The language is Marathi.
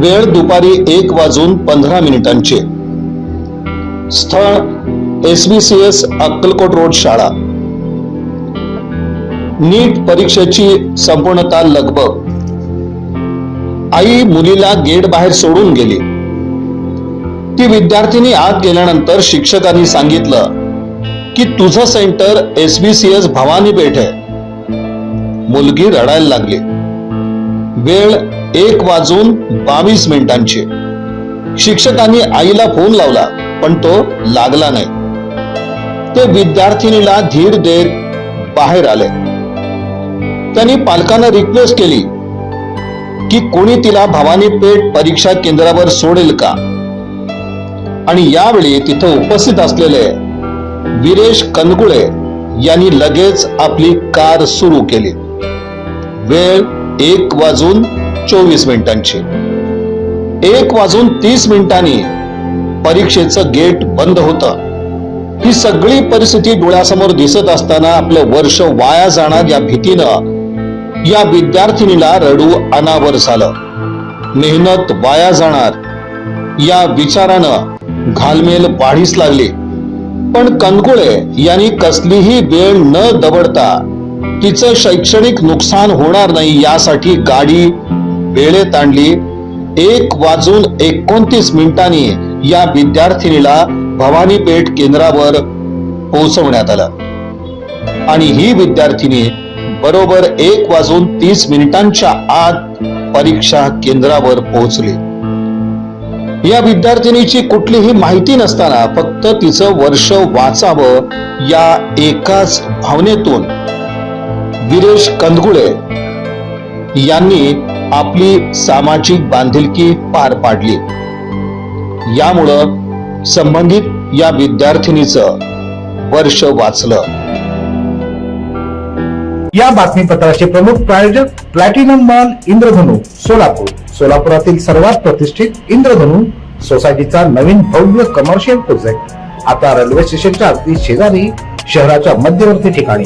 वेळ दुपारी 1:15 स्थळ SBCS अक्कलकोट रोड शाळा। नीट परीक्षेची संपूर्णतः लगबग। आई मुलीला गेट बाहेर सोडून गेली। ती विद्यार्थिनी आत गेल्यानंतर शिक्षकांनी सांगितलं की तुझं सेंटर SBCS भवानी पेठ आहे। मुलगी रडायला लागली। वेळ 1:22 शिक्षकांनी आईला फोन लावला पण तो लागला नाही। ते विद्यार्थिनीला धीर देत बाहेर आले। त्यांनी पालकांना रिक्वेस्ट केली की कोणी तिला भवानी पेठ परीक्षा केंद्रावर सोडेल का। आणि यावेळी तिथे उपस्थित असलेले वीरेश कनगुळे यांनी लगेच आपली कार सुरू केली। वेळ 1:24 1:30 परीक्षेचं गेट बंद होतं। ही सगळी परिस्थिती डोळ्यासमोर दिसत असताना आपलं वर्ष वाया जाणार या भीतीनं या विद्यार्थिनीला रडू अनावर झालं। मेहनत वाया जाणार या विचारानं घालमेल वाढीस लागली। पण कनगुळे यांनी कसलीही वेळ न दवडता तिचं शैक्षणिक नुकसान होणार नाही यासाठी गाडी वेळेत आणली। 1:29 या विद्यार्थिनीला भवानी पेठ केंद्रावर पोहोचवण्यात आलं आणि ही विद्यार्थिनी बरोबर 1:30 आत परीक्षा केंद्रावर पोहोचली। या विद्यार्थिनीची कुठलीही माहिती नसताना फक्त तिचं वर्ष वाचावं या एकाच भावनेतून वीरेश कनगुळे यांनी आपली सामाजिक बांधिलकी पार पाडली। यामुळं संबंधित या विद्यार्थिनीचं वर्ष वाचलं। या बातमीपत्राचे प्रमुख प्रायोजक प्लॅटिनम मॉल इंद्रधनु सोलापूर। सोलापुरातील सर्वात प्रतिष्ठित इंद्रधनु सोसायटीचा नवीन भव्य कमर्शियल प्रोजेक्ट आता रेल्वे स्टेशनच्या अगदी शेजारी शहराच्या मध्यवर्ती ठिकाणी।